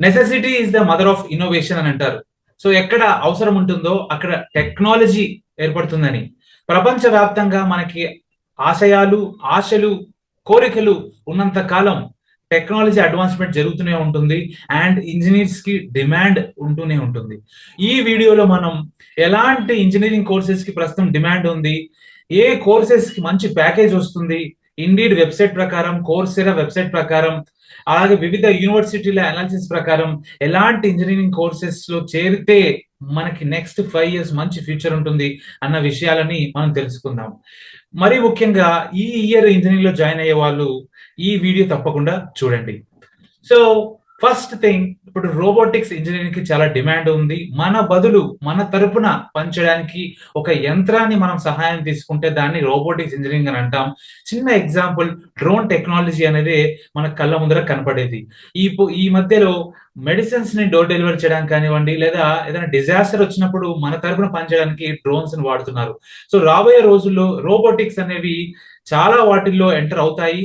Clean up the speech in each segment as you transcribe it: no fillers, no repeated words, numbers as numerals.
Necessity is the mother of innovation అని అంటారు. So ఎక్కడ అవసరం ఉంటుందో అక్కడ టెక్నాలజీ ఏర్పడుతుందని. ప్రపంచవ్యాప్తంగా మనకి ఆశయాలు, ఆశలు, కోరికలు ఉన్నంత కాలం టెక్నాలజీ అడ్వాన్స్మెంట్ జరుగుతూనే ఉంటుంది. అండ్ ఇంజనీర్స్ కి డిమాండ్ ఉంటూనే ఉంటుంది. ఈ వీడియోలో మనం ఎలాంటి ఇంజనీరింగ్ కోర్సెస్ కి ప్రస్తుతం డిమాండ్ ఉంది, ఏ కోర్సెస్ కి మంచి ప్యాకేజ్ వస్తుంది, ఇండీడ్ వెబ్సైట్ ప్రకారం, కోర్సెరా వెబ్సైట్ ప్రకారం, అలాగే వివిధ యూనివర్సిటీల అనాలిసిస్ ప్రకారం ఎలాంటి ఇంజనీరింగ్ కోర్సెస్ లో చేరితే మనకి నెక్స్ట్ 5 years మంచి ఫ్యూచర్ ఉంటుంది అన్న విషయాలని మనం తెలుసుకుందాం. మరీ ముఖ్యంగా ఈ ఇయర్ ఇంజనీరింగ్ లో జాయిన్ అయ్యే వాళ్ళు ఈ వీడియో తప్పకుండా చూడండి. సో ఫస్ట్ థింగ్, ఇప్పుడు రోబోటిక్స్ ఇంజనీరింగ్ కి చాలా డిమాండ్ ఉంది. మన తరపున పనిచేయడానికి ఒక యంత్రాన్ని మనం సహాయం తీసుకుంటే దాన్ని రోబోటిక్స్ ఇంజనీరింగ్ అని అంటాం. చిన్న ఎగ్జాంపుల్, డ్రోన్ టెక్నాలజీ అనేది మన కళ్ళ ముందర కనపడేది. ఈ మధ్యలో మెడిసిన్స్ ని డోర్ డెలివరీ చేయడానికి కానివ్వండి, లేదా ఏదైనా డిజాస్టర్ వచ్చినప్పుడు మన తరపున పనిచేయడానికి డ్రోన్స్ ని వాడుతున్నారు. సో రాబోయే రోజుల్లో రోబోటిక్స్ అనేవి చాలా వాటిల్లో ఎంటర్ అవుతాయి.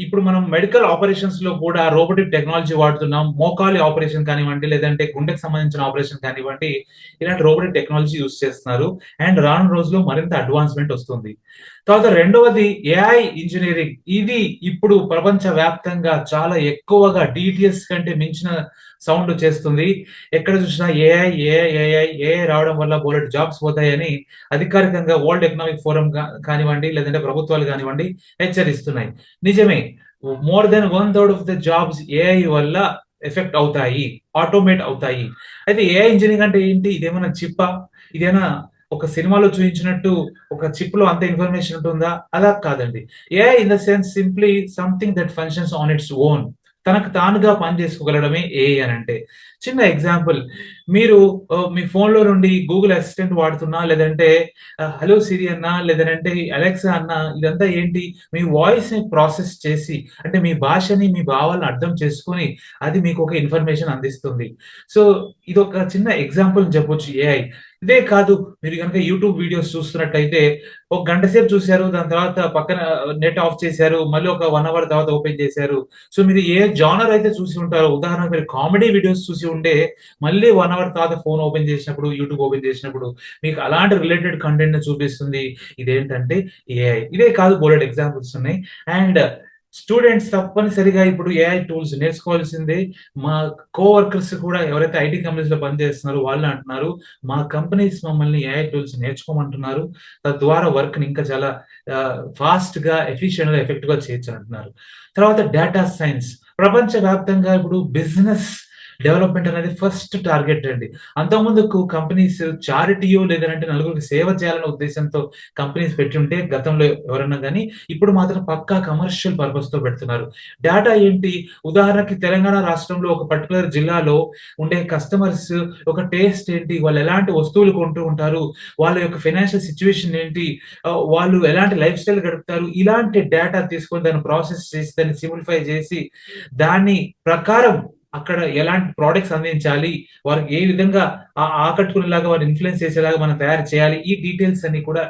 ఇప్పుడు మనం మెడికల్ ఆపరేషన్స్ లో కూడా రోబోటిక్ టెక్నాలజీ వాడుతున్నాం. మోకాలి ఆపరేషన్ కానివ్వండి, లేదంటే గుండెకి సంబంధించిన ఆపరేషన్ కానివ్వండి, ఇలాంటి రోబోటిక్ టెక్నాలజీ యూస్ చేస్తున్నారు. అండ్ రాను రోజుల్లో మరింత అడ్వాన్స్మెంట్ వస్తుంది. తర్వాత రెండవది ఏఐ ఇంజనీరింగ్. ఇది ఇప్పుడు ప్రపంచ వ్యాప్తంగా చాలా ఎక్కువగా డిటిఎస్ కంటే మించిన సౌండ్ చేస్తుంది. ఎక్కడ చూసినా ఏఐ ఏఐ ఏఐ ఏఐ రావడం వల్ల బోలెడ్ జాబ్స్ పోతాయని అధికారికంగా వరల్డ్ ఎకనామిక్ ఫోరం కానివ్వండి, లేదంటే ప్రభుత్వాలు కానివ్వండి హెచ్చరిస్తున్నాయి. నిజమే, more than 1/3 of the jobs AI వల్ల ఎఫెక్ట్ అవుతాయి, ఆటోమేట్ అవుతాయి. అయితే ఏఐ ఇంజనీరింగ్ అంటే ఏంటి? ఇదేమైనా చిప్పా? ఇదేనా ఒక సినిమాలో చూపించినట్టు ఒక చిప్ లో అంత ఇన్ఫర్మేషన్ ఉంటుందా? అలా కాదండి. AI in the sense simply something that functions on its own. తనకు తానుగా పని చేసుకోగలడమే ఏఐ అని అంటే. చిన్న ఎగ్జాంపుల్, మీరు మీ ఫోన్ లో నుండి గూగుల్ అసిస్టెంట్ వాడుతున్నా, లేదంటే హలో సిరి అన్నా, లేదంటే అలెక్సా అన్నా, ఇదంతా ఏంటి? మీ వాయిస్ ని ప్రాసెస్ చేసి, అంటే మీ భాషని, మీ భావాలను అర్థం చేసుకొని అది మీకు ఒక ఇన్ఫర్మేషన్ అందిస్తుంది. సో ఇది ఒక చిన్న ఎగ్జాంపుల్ చెప్పొచ్చు ఏఐ. ఇదే కాదు, మీరు కనుక యూట్యూబ్ వీడియోస్ చూస్తున్నట్టయితే ఒక గంట సేపు చూశారు, దాని తర్వాత పక్కన నెట్ ఆఫ్ చేశారు, మళ్ళీ ఒక 1 hour తర్వాత ఓపెన్ చేశారు. సో మీరు ఏ జానర్ అయితే చూసి ఉంటారో, ఉదాహరణకు మీరు కామెడీ వీడియోస్ చూసి ఉంటే మళ్ళీ 1 hour తర్వాత ఫోన్ ఓపెన్ చేసినప్పుడు, యూట్యూబ్ ఓపెన్ చేసినప్పుడు మీకు అలాంటి రిలేటెడ్ కంటెంట్ ని చూపిస్తుంది. ఇదేంటంటే ఏఐ. ఇదే కాదు, బోలెడ్ ఎగ్జాంపుల్స్ ఉన్నాయి. అండ్ స్టూడెంట్స్ తప్పనిసరిగా ఇప్పుడు ఏఐ టూల్స్ నేర్చుకోవాల్సిందే. మా కోవర్కర్స్ కూడా, ఎవరైతే ఐటీ కంపెనీస్ లో పనిచేస్తున్నారో వాళ్ళు అంటున్నారు, మా కంపెనీస్ మమ్మల్ని ఏఐ టూల్స్ నేర్చుకోమంటున్నారు. తద్వారా వర్క్ ని ఇంకా చాలా ఫాస్ట్ గా, ఎఫిషియెంట్ గా, ఎఫెక్టివ్ గా చేయొచ్చు అంటున్నారు. తర్వాత డేటా సైన్స్. ప్రపంచ వ్యాప్తంగా ఇప్పుడు బిజినెస్ డెవలప్మెంట్ అనేది ఫస్ట్ టార్గెట్ అండి. అంతకుముందుకు కంపెనీస్ చారిటీయో లేదంటే నలుగురికి సేవ చేయాలనే ఉద్దేశంతో కంపెనీస్ పెట్టి ఉంటే గతంలో ఎవరన్నా కానీ, ఇప్పుడు మాత్రం పక్కా కమర్షియల్ పర్పస్ తో పెడుతున్నారు. డేటా ఏంటి? ఉదాహరణకి తెలంగాణ రాష్ట్రంలో ఒక పర్టికులర్ జిల్లాలో ఉండే కస్టమర్స్ ఒక టేస్ట్ ఏంటి, వాళ్ళు ఎలాంటి వస్తువులు కొంటూ ఉంటారు, వాళ్ళ యొక్క ఫైనాన్షియల్ సిచ్యువేషన్ ఏంటి, వాళ్ళు ఎలాంటి లైఫ్ స్టైల్ గడుపుతారు, ఇలాంటి డేటా తీసుకొని దాన్ని ప్రాసెస్ చేసి, దాన్ని సింప్లిఫై చేసి, దాని ప్రకారం అక్కడ ఎలాంటి ప్రోడక్ట్స్ అందించాలి, వారికి ఏ విధంగా ఆకట్టుకునేలాగా, వారిని ఇన్ఫ్లుయెన్స్ చేసేలాగా మనం తయారు చేయాలి, ఈ డీటెయిల్స్ అన్ని కూడా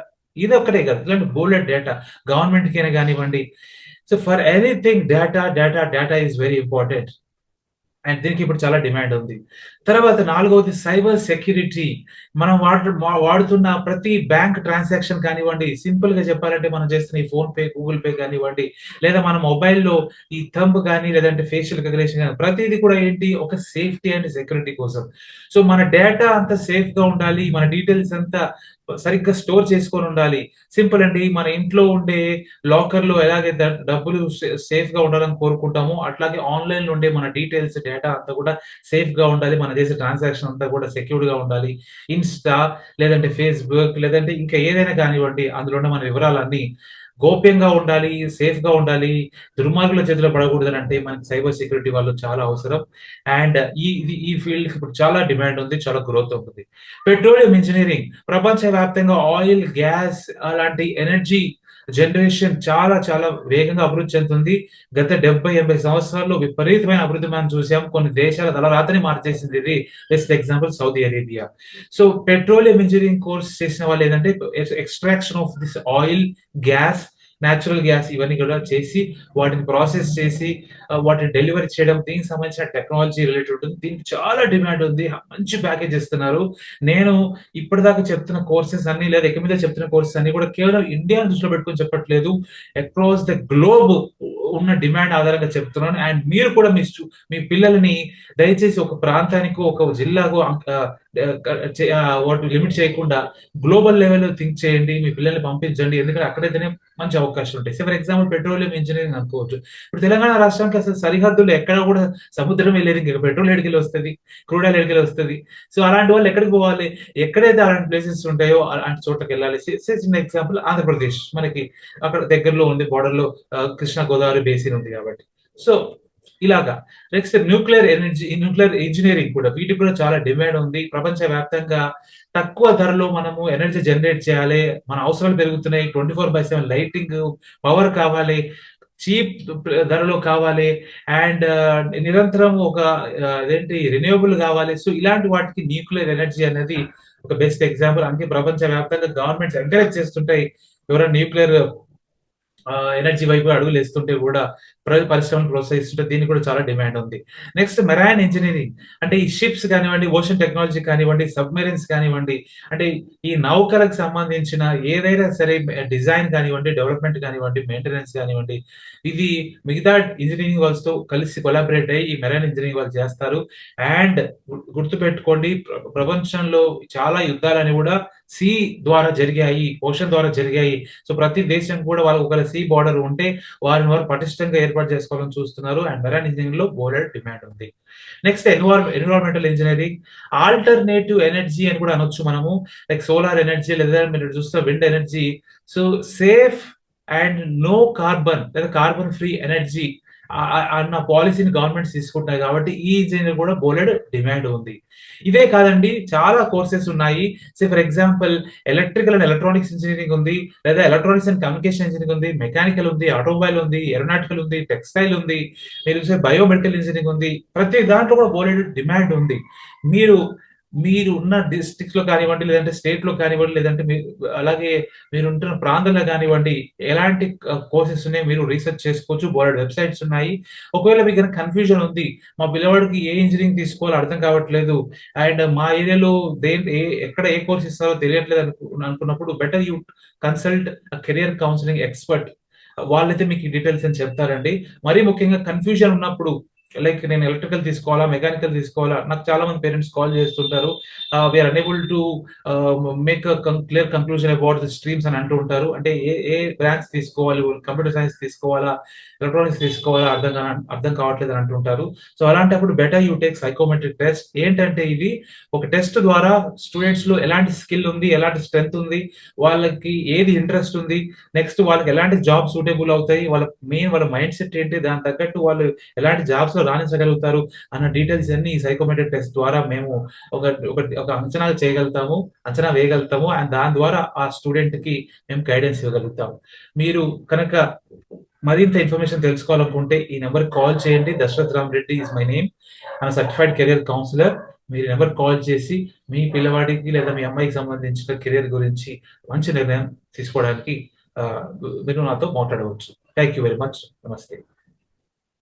ఇది ఒక్కటే కాదు, ఇలాంటి బోల్డెడ్ డేటా గవర్నమెంట్ కైనా కానివ్వండి. So for anything data data data is very important. And దీనికి ఇప్పుడు చాలా డిమాండ్ ఉంది. తర్వాత నాలుగవది సైబర్ సెక్యూరిటీ. మనం వాడుతున్న ప్రతి బ్యాంక్ ట్రాన్సాక్షన్ కానివ్వండి, సింపుల్ గా చెప్పాలంటే మనం చేస్తున్న ఈ ఫోన్ పే, గూగుల్ పే కానివ్వండి, లేదా మన మొబైల్లో ఈ థంబ్ కానీ, లేదంటే ఫేషియల్ రికగ్నిషన్ కానీ, ప్రతిదీ కూడా ఏంటి, ఒక సేఫ్టీ అండ్ సెక్యూరిటీ కోసం. సో మన డేటా అంతా సేఫ్ గా ఉండాలి, మన డీటెయిల్స్ అంతా సరిగ్గా స్టోర్ చేసుకొని ఉండాలి. సింపుల్ అండి, మన ఇంట్లో ఉండే లాకర్ లో ఎలాగే డబ్బులు సేఫ్ గా ఉండాలని కోరుకుంటామో, అట్లాగే ఆన్లైన్ లో ఉండే మన డీటెయిల్స్, డేటా అంతా కూడా సేఫ్ గా ఉండాలి. మన చేసే ట్రాన్సాక్షన్ అంతా కూడా సెక్యూర్డ్ గా ఉండాలి. ఇన్స్టా, లేదంటే ఫేస్బుక్, లేదంటే ఇంకా ఏదైనా కానివ్వండి, అందులో ఉన్న మన వివరాలన్నీ గోప్యంగా ఉండాలి, సేఫ్ గా ఉండాలి. దుర్మార్గుల చేతిలో పడకూడదని అంటే మనకి సైబర్ సెక్యూరిటీ వాళ్ళు చాలా అవసరం. అండ్ ఈ ఫీల్డ్ ఇప్పుడు చాలా డిమాండ్ ఉంది, చాలా గ్రోత్ ఉంటుంది. Petroleum engineering. ప్రపంచ వ్యాప్తంగా ఆయిల్, గ్యాస్ అలాంటి ఎనర్జీ జనరేషన్ చాలా చాలా వేగంగా అభివృద్ధి చెందుతుంది. గత 70-80 సంవత్సరాల్లో విపరీతమైన అభివృద్ధి మనం చూసాం. కొన్ని దేశాల తలరాతని మార్చేసింది ఇది. Best example Saudi Arabia. So petroleum engineering course చేసిన వాళ్ళు ఏంటంటే, extraction of this oil, gas natural gas ఇవన్నీ కూడా చేసి వాటిని ప్రాసెస్ చేసి వాటిని డెలివరీ చేయడం, దీనికి సంబంధించిన టెక్నాలజీ రిలేటెడ్ ఉంటుంది. దీనికి చాలా డిమాండ్ ఉంది. మంచి ప్యాకేజ్ ఇస్తున్నారు. నేను ఇప్పటిదాకా చెప్తున్న కోర్సెస్ అన్ని లేదా ఇక మీద చెప్తున్న కోర్సెస్ అన్ని కూడా కేవలం ఇండియాని దృష్టిలో పెట్టుకొని చెప్పట్లేదు. అక్రాస్ ద గ్లోబ్ ఉన్న డిమాండ్ ఆధారంగా చెప్తున్నాను. అండ్ మీరు కూడా మీ పిల్లల్ని దయచేసి ఒక ప్రాంతానికి, ఒక జిల్లాకు వాటి లిమిట్ చేయకుండా గ్లోబల్ లెవెల్లో థింక్ చేయండి. మీ పిల్లల్ని పంపించండి. ఎందుకంటే అక్కడైతేనే మంచి అవకాశాలు ఉంటాయి. ఫర్ ఎగ్జాంపుల్ పెట్రోలియం ఇంజనీరింగ్ అనుకోవచ్చు. ఇప్పుడు తెలంగాణ రాష్ట్రానికి అసలు సరిహద్దులు ఎక్కడ కూడా సముద్రమే లేదు. ఇంకా పెట్రోల్ ఎడికెళ్ళి వస్తుంది, క్రూడ్ ఆయిల్ ఎడికెళ్ళి వస్తుంది. సో అలాంటి వాళ్ళు ఎక్కడికి పోవాలి? ఎక్కడైతే అలాంటి ప్లేసెస్ ఉంటాయో అలాంటి చోట్లకి వెళ్ళాలి. చిన్న ఎగ్జాంపుల్ ఆంధ్రప్రదేశ్ మనకి అక్కడ దగ్గరలో ఉంది, బోర్డర్ లో కృష్ణా గోదావరి బేసిన్ ఉంది కాబట్టి. సో ఇలాగా next nuclear energy, nuclear engineering కూడా, వీటికి కూడా చాలా డిమాండ్ ఉంది. ప్రపంచ వ్యాప్తంగా తక్కువ ధరలో మనము ఎనర్జీ జనరేట్ చేయాలి. మన అవసరాలు పెరుగుతున్నాయి. 24/7 లైటింగ్, పవర్ కావాలి, చీప్ ధరలో కావాలి, అండ్ నిరంతరం ఒక అదేంటి రిన్యూవబుల్ కావాలి. సో ఇలాంటి వాటికి న్యూక్లియర్ ఎనర్జీ అనేది ఒక బెస్ట్ ఎగ్జాంపుల్. అందుకే ప్రపంచ వ్యాప్తంగా గవర్నమెంట్స్ ఎంకరేజ్ చేస్తుంటాయి. ఎవరైనా న్యూక్లియర్ ఎనర్జీ వైపు అడుగులు వేస్తుంటే కూడా పరిశ్రమను ప్రోత్సహిస్తుంటే దీనికి కూడా చాలా డిమాండ్ ఉంది. నెక్స్ట్ మెరైన్ ఇంజనీరింగ్ అంటే ఈ షిప్స్ కానివ్వండి, ఓషన్ టెక్నాలజీ కానివ్వండి, సబ్మెరీన్స్ కానివ్వండి, అంటే ఈ నౌకలకు సంబంధించిన ఏదైనా సరే డిజైన్ కానివ్వండి, డెవలప్మెంట్ కానివ్వండి, మెయింటెనెన్స్ కానివ్వండి, ఇది మిగతా ఇంజనీరింగ్ వాళ్ళతో తో కలిసి కొలాబరేట్ అయ్యి ఈ మెరైన్ ఇంజనీరింగ్ వాళ్ళు చేస్తారు. అండ్ గుర్తుపెట్టుకోండి, ప్రపంచంలో చాలా యుద్ధాలని కూడా సీ ద్వారా జరిగాయి, ఓషన్ ద్వారా జరిగాయి. సో ప్రతి దేశం కూడా వాళ్ళకి ఒక సీ బార్డర్ ఉంటే వారిని వారు పటిష్టంగా ఏర్పాటు చేసుకోవాలని చూస్తున్నారు. అండ్ మెరైన్ ఇంజనీరింగ్ లో బోలెడ్ డిమాండ్ ఉంది. Next environmental engineering, alternative energy అని కూడా అనొచ్చు మనము. లైక్ సోలార్ ఎనర్జీ లేదా మీరు చూస్తే wind energy. So safe and no carbon లేదా కార్బన్ ఫ్రీ ఎనర్జీ అన్న పాలసీని గవర్నమెంట్స్ తీసుకుంటాయి కాబట్టి ఈ ఇంజనీర్ కూడా బోలెడ్ డిమాండ్ ఉంది. ఇదే కాదండి, చాలా కోర్సెస్ ఉన్నాయి. For example electrical and electronics engineering ఉంది, లేదా ఎలక్ట్రానిక్స్ అండ్ కమ్యూనికేషన్ ఇంజనీరింగ్ ఉంది, మెకానికల్ ఉంది, ఆటోమొబైల్ ఉంది, ఏరోనాటికల్ ఉంది, టెక్స్టైల్ ఉంది, మీరు చూసే బయోమెడికల్ ఇంజనీరింగ్ ఉంది. ప్రతి దాంట్లో కూడా బోలెడ్ డిమాండ్ ఉంది. మీరు ఉన్న డిస్ట్రిక్ట్ లో కానివ్వండి, లేదంటే స్టేట్ లో కానివ్వండి, లేదంటే అలాగే మీరు ఉంటున్న ప్రాంతంలో కానివ్వండి, ఎలాంటి కోర్సెస్ ఉన్నాయి మీరు రీసెర్చ్ చేసుకోవచ్చు. బోర్డ్ వెబ్సైట్స్ ఉన్నాయి. ఒకవేళ మీకు కన్ఫ్యూజన్ ఉంది, మా పిల్లవాడికి ఏ ఇంజనీరింగ్ తీసుకోవాలో అర్థం కావట్లేదు, అండ్ మా ఏరియాలో ఎక్కడ ఏ కోర్స్ ఇస్తారో తెలియట్లేదు అనుకున్నప్పుడు better you consult career counselling expert. వాళ్ళైతే మీకు డీటెయిల్స్ అని చెప్తారండి. మరీ ముఖ్యంగా కన్ఫ్యూజన్ ఉన్నప్పుడు, లైక్ నేను ఎలక్ట్రికల్ తీసుకోవాలా, మెకానికల్ తీసుకోవాలా, నాకు చాలా మంది పేరెంట్స్ కాల్ చేస్తుంటారు. We are unable to make clear conclusion about the streams అని అంటూ ఉంటారు. అంటే ఏ బ్రాంచ్ తీసుకోవాలి, కంప్యూటర్ సైన్స్ తీసుకోవాలా, ఎలక్ట్రానిక్స్ తీసుకోవాలా, అర్థం కావట్లేదు అని అంటుంటారు. సో అలాంటప్పుడు better you take psychometric test. ఏంటంటే ఇది ఒక టెస్ట్ ద్వారా స్టూడెంట్స్ లో ఎలాంటి స్కిల్ ఉంది, ఎలాంటి స్ట్రెంగ్త్ ఉంది, వాళ్ళకి ఏది ఇంట్రెస్ట్ ఉంది, నెక్స్ట్ వాళ్ళకి ఎలాంటి జాబ్ సూటబుల్ అవుతాయి, వాళ్ళ మైండ్ సెట్ ఏంటి, దాని తగ్గట్టు వాళ్ళు ఎలాంటి జాబ్స్ లో రాణించగలుగుతారు అన్న డీటెయిల్స్ అన్ని ఈ సైకోమెట్రిక్ టెస్ట్ ద్వారా మేము ఒక అంచనా వేయగలుగుతాము. అండ్ దాని ద్వారా ఆ స్టూడెంట్ కి మేము గైడెన్స్ ఇవ్వగలుగుతాము. మీరు కనుక మరింత ఇన్ఫర్మేషన్ తెలుసుకోవాలనుకుంటే ఈ నెంబర్ కాల్ చేయండి. Dashrath Rama Reddy is my name. I'm certified career councillor. మీరు నెంబర్ కాల్ చేసి మీ పిల్లవాడికి లేదా మీ అమ్మాయికి సంబంధించిన కెరియర్ గురించి మంచి నిర్ణయం తీసుకోవడానికి మీరు నాతో మాట్లాడవచ్చు. Thank you very much. నమస్తే.